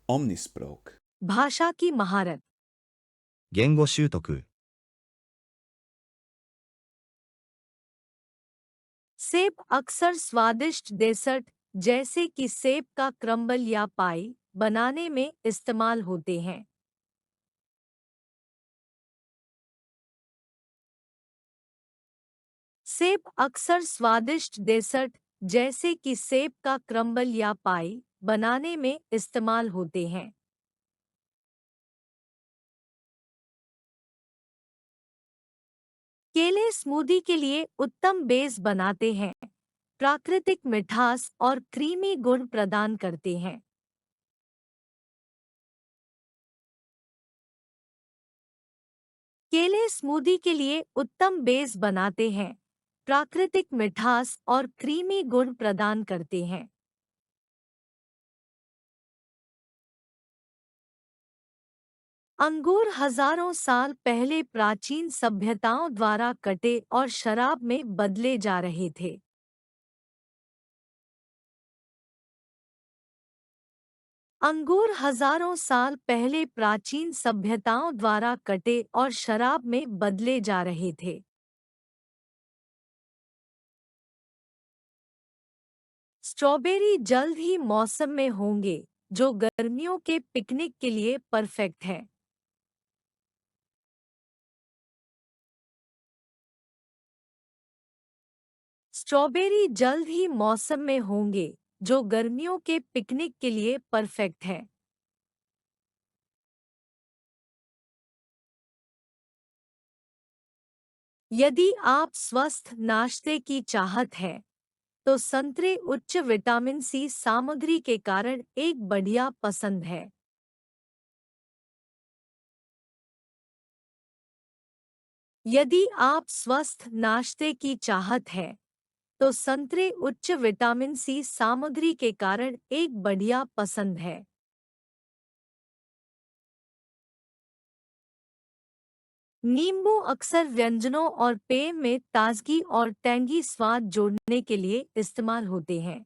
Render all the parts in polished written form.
Omnisprook. भाषा की महारत। 言語習得、 सेब अक्सर स्वादिष्ट डेसर्ट जैसे कि सेब का क्रम्बल या पाई बनाने में इस्तेमाल होते हैं। सेब अक्सर स्वादिष्ट डेसर्ट जैसे कि सेब का क्रम्बल या पाई बनाने में इस्तेमाल होते हैं। केले स्मूदी के लिए उत्तम बेस बनाते हैं, प्राकृतिक मिठास और क्रीमी गुण प्रदान करते हैं। केले स्मूदी के लिए उत्तम बेस बनाते हैं, प्राकृतिक मिठास और क्रीमी गुण प्रदान करते हैं। अंगूर हजारों साल पहले प्राचीन सभ्यताओं द्वारा कटे और शराब में बदले जा रहे थे। अंगूर हजारों साल पहले प्राचीन सभ्यताओं द्वारा कटे और शराब में बदले जा रहे थे। स्ट्रॉबेरी जल्द ही मौसम में होंगे, जो गर्मियों के पिकनिक के लिए परफेक्ट है। स्ट्रॉबेरी जल्द ही मौसम में होंगे, जो गर्मियों के पिकनिक के लिए परफेक्ट है। यदि आप स्वस्थ नाश्ते की चाहत है, तो संतरे उच्च विटामिन सी सामग्री के कारण एक बढ़िया पसंद है। यदि आप स्वस्थ नाश्ते की चाहत है, तो संतरे उच्च विटामिन सी सामग्री के कारण एक बढ़िया पसंद है। नींबू अक्सर व्यंजनों और पेय में ताजगी और टैंगी स्वाद जोड़ने के लिए इस्तेमाल होते हैं।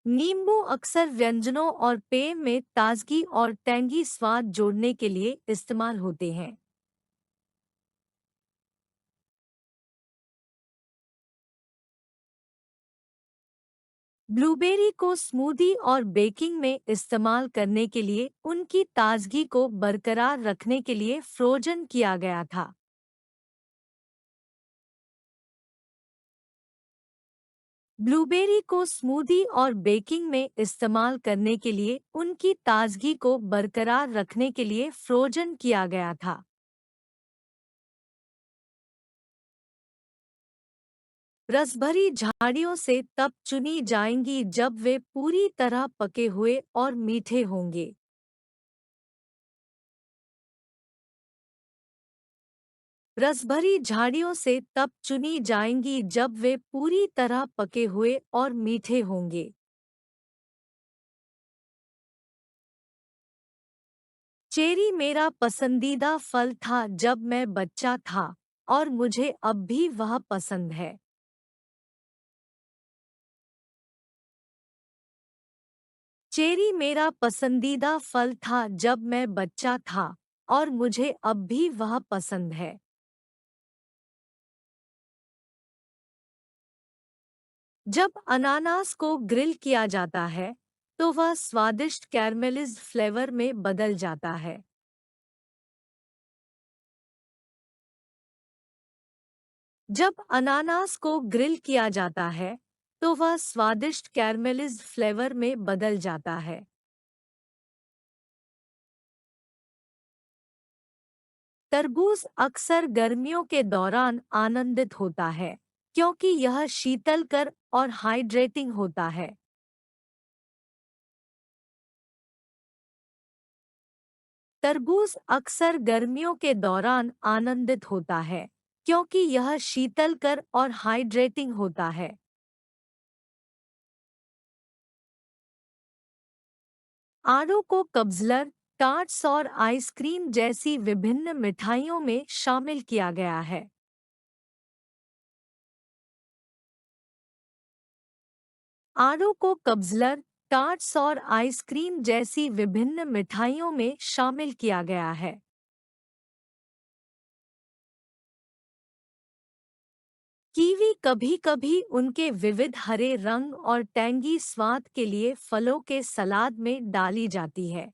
नींबू अक्सर व्यंजनों और पेय में ताजगी और टैंगी स्वाद जोड़ने के लिए इस्तेमाल होते हैं। ब्लूबेरी को स्मूदी और बेकिंग में इस्तेमाल करने के लिए उनकी ताजगी को बरकरार रखने के लिए फ्रोजन किया गया था। ब्लूबेरी को स्मूदी और बेकिंग में इस्तेमाल करने के लिए उनकी ताजगी को बरकरार रखने के लिए फ्रोजन किया गया था। रसभरी झाड़ियों से तब चुनी जाएंगी जब वे पूरी तरह पके हुए और मीठे होंगे। रसभरी झाड़ियों से तब चुनी जाएंगी जब वे पूरी तरह पके हुए और मीठे होंगे। चेरी मेरा पसंदीदा फल था जब मैं बच्चा था, और मुझे अब भी वह पसंद है। चेरी मेरा पसंदीदा फल था जब मैं बच्चा था, और मुझे अब भी वह पसंद है। जब अनानास को ग्रिल किया जाता है, तो वह स्वादिष्ट कैरमेलिज्ड फ्लेवर में बदल जाता है। जब अनानास को ग्रिल किया जाता है, तो वह स्वादिष्ट कैरमेलिज्ड फ्लेवर में बदल जाता है। तरबूज अक्सर गर्मियों के दौरान आनंदित होता है, क्योंकि यह शीतलकर और हाइड्रेटिंग होता है। तरबूज अक्सर गर्मियों के दौरान आनंदित होता है, क्योंकि यह शीतलकर और हाइड्रेटिंग होता है। आड़ू को कब्ज़लर, टार्ट्स और आइसक्रीम जैसी विभिन्न मिठाइयों में शामिल किया गया है। आड़ू को कब्ज़लर, टार्ट्स और आइसक्रीम जैसी विभिन्न मिठाइयों में शामिल किया गया है। कीवी कभी-कभी उनके विविध हरे रंग और टैंगी स्वाद के लिए फलों के सलाद में डाली जाती है।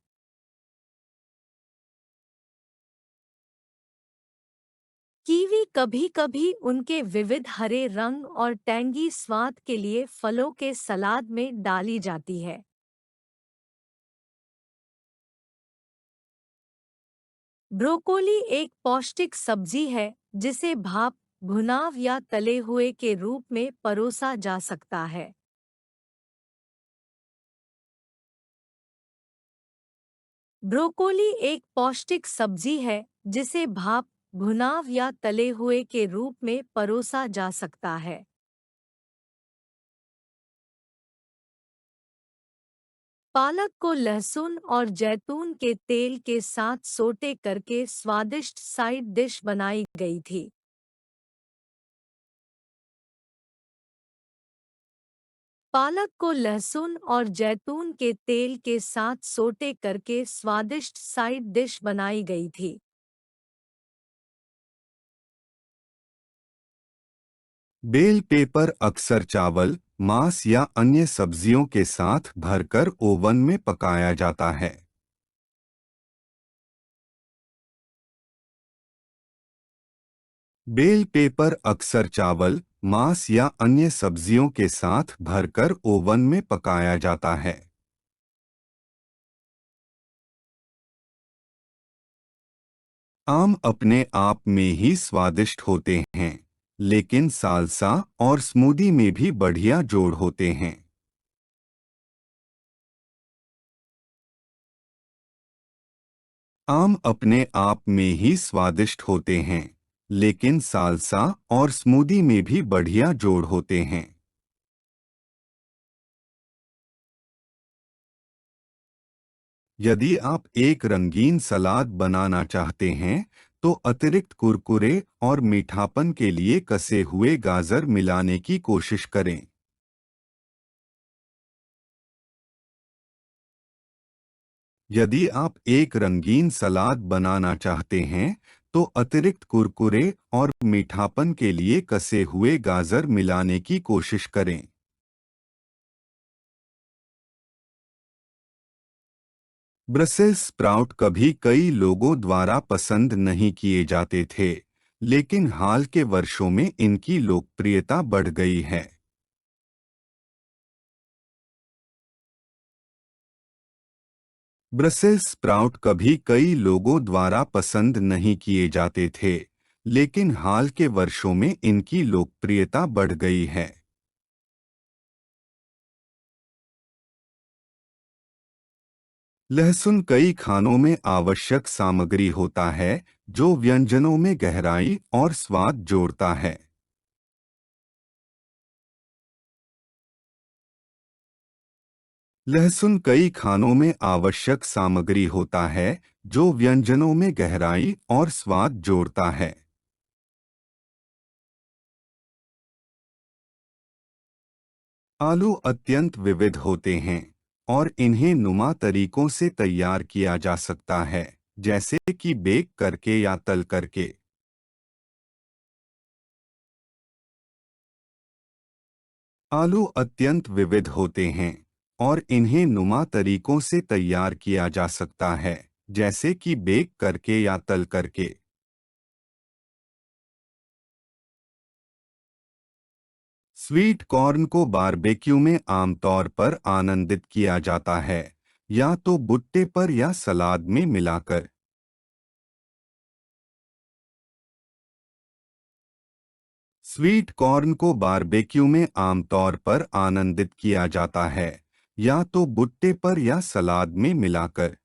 कीवी कभी-कभी उनके विविध हरे रंग और टैंगी स्वाद के लिए फलों के सलाद में डाली जाती है। ब्रोकोली एक पौष्टिक सब्जी है जिसे भाप, भुनाव या तले हुए के रूप में परोसा जा सकता है। ब्रोकोली एक पौष्टिक सब्जी है जिसे भाप, भुनाव या तले हुए के रूप में परोसा जा सकता है। पालक को लहसुन और जैतून के तेल के साथ सोटे करके स्वादिष्ट साइड डिश बनाई गई थी। पालक को लहसुन और जैतून के तेल के साथ सोटे करके स्वादिष्ट साइड डिश बनाई गई थी। बेल पेपर अक्सर चावल, मांस या अन्य सब्जियों के साथ भरकर ओवन में पकाया जाता है। बेल पेपर अक्सर चावल, मांस या अन्य सब्जियों के साथ भरकर ओवन में पकाया जाता है। आम अपने आप में ही स्वादिष्ट होते हैं, लेकिन सालसा और स्मूदी में भी बढ़िया जोड़ होते हैं। आम अपने आप में ही स्वादिष्ट होते हैं, लेकिन सालसा और स्मूदी में भी बढ़िया जोड़ होते हैं। यदि आप एक रंगीन सलाद बनाना चाहते हैं, तो अतिरिक्त कुरकुरे और मीठापन के लिए कसे हुए गाजर मिलाने की कोशिश करें। यदि आप एक रंगीन सलाद बनाना चाहते हैं, तो अतिरिक्त कुरकुरे और मीठापन के लिए कसे हुए गाजर मिलाने की कोशिश करें। ब्रसेल्स स्प्राउट कभी कई लोगों द्वारा पसंद नहीं किए जाते थे, लेकिन हाल के वर्षों में इनकी लोकप्रियता बढ़ गई है। ब्रसेल्स स्प्राउट कभी कई लोगों द्वारा पसंद नहीं किए जाते थे, लेकिन हाल के वर्षों में इनकी लोकप्रियता बढ़ गई है। लहसुन कई खानों में आवश्यक सामग्री होता है जो व्यंजनों में गहराई और स्वाद जोड़ता है। लहसुन कई खानों में आवश्यक सामग्री होता है जो व्यंजनों में गहराई और स्वाद जोड़ता है। आलू अत्यंत विविध होते हैं और इन्हें नुमा तरीकों से तैयार किया जा सकता है, जैसे कि बेक करके या तल करके। आलू अत्यंत विविध होते हैं और इन्हें नुमा तरीकों से तैयार किया जा सकता है, जैसे कि बेक करके या तल करके। स्वीट कॉर्न को बारबेक्यू में आमतौर पर आनंदित किया जाता है, या तो भुट्टे पर या सलाद में मिलाकर। स्वीट कॉर्न को बारबेक्यू में आमतौर पर आनंदित किया जाता है, या तो भुट्टे पर या सलाद में मिलाकर।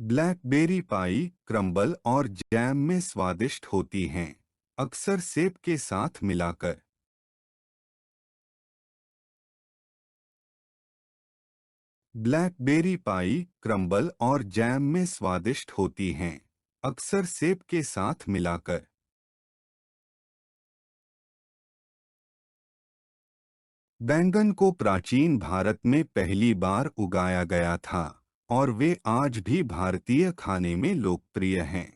ब्लैकबेरी पाई, क्रम्बल और जैम में स्वादिष्ट होती हैं, अक्सर सेब के साथ मिलाकर। ब्लैकबेरी पाई, क्रम्बल और जैम में स्वादिष्ट होती हैं, अक्सर सेब के साथ मिलाकर। बैंगन को प्राचीन भारत में पहली बार उगाया गया था और वे आज भी भारतीय खाने में लोकप्रिय हैं।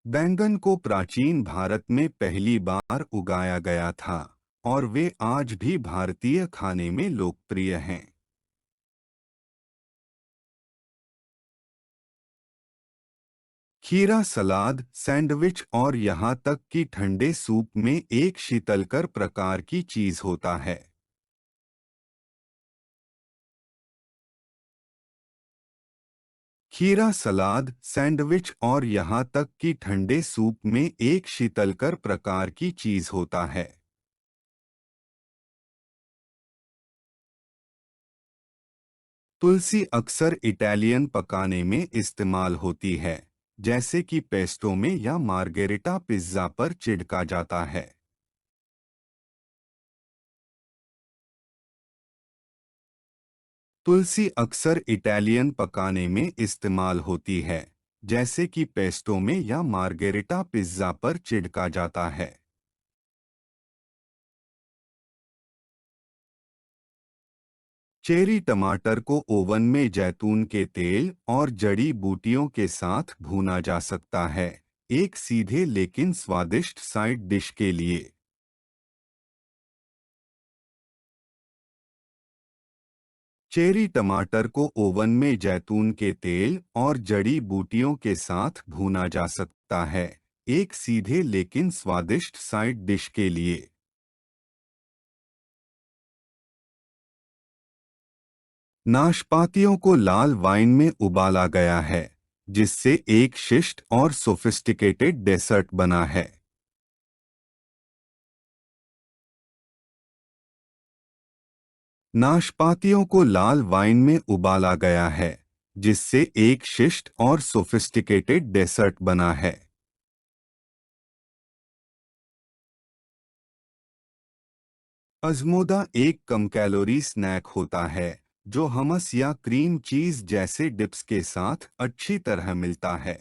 बैंगन को प्राचीन भारत में पहली बार उगाया गया था और वे आज भी भारतीय खाने में लोकप्रिय हैं। खीरा सलाद, सैंडविच और यहाँ तक कि ठंडे सूप में एक शीतलकर प्रकार की चीज होता है। खीरा सलाद, सैंडविच और यहाँ तक कि ठंडे सूप में एक शीतलकर प्रकार की चीज होता है। तुलसी अक्सर इटालियन पकाने में इस्तेमाल होती है, जैसे कि पेस्टो में या मार्गेरिटा पिज्जा पर छिड़का जाता है। तुलसी अक्सर इटालियन पकाने में इस्तेमाल होती है, जैसे कि पेस्टो में या मार्गेरिटा पिज्जा पर छिड़का जाता है। चेरी टमाटर को ओवन में जैतून के तेल और जड़ी बूटियों के साथ भूना जा सकता है, एक सीधे लेकिन स्वादिष्ट साइड डिश के लिए। चेरी टमाटर को ओवन में जैतून के तेल और जड़ी बूटियों के साथ भूना जा सकता है, एक सीधे लेकिन स्वादिष्ट साइड डिश के लिए। नाशपातियों को लाल वाइन में उबाला गया है, जिससे एक शिष्ट और सोफिस्टिकेटेड डेसर्ट बना है। नाशपातियों को लाल वाइन में उबाला गया है, जिससे एक शिष्ट और सोफिस्टिकेटेड डेसर्ट बना है। अज़मोदा एक कम कैलोरी स्नैक होता है जो हमस या क्रीम चीज जैसे डिप्स के साथ अच्छी तरह मिलता है।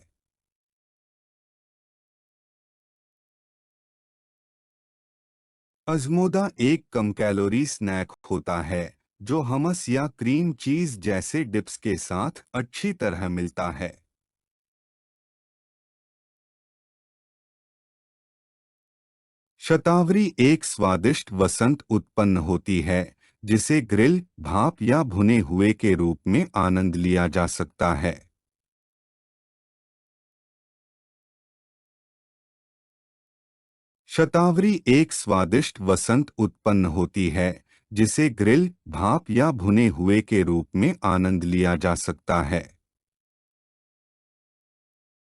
अज़मोदा एक कम कैलोरी स्नैक होता है जो हमस या क्रीम चीज जैसे डिप्स के साथ अच्छी तरह मिलता है। शतावरी एक स्वादिष्ट वसंत उत्पन्न होती है जिसे ग्रिल, भाप या भुने हुए के रूप में आनंद लिया जा सकता है। शतावरी एक स्वादिष्ट वसंत उत्पन्न होती है जिसे ग्रिल, भाप या भुने हुए के रूप में आनंद लिया जा सकता है।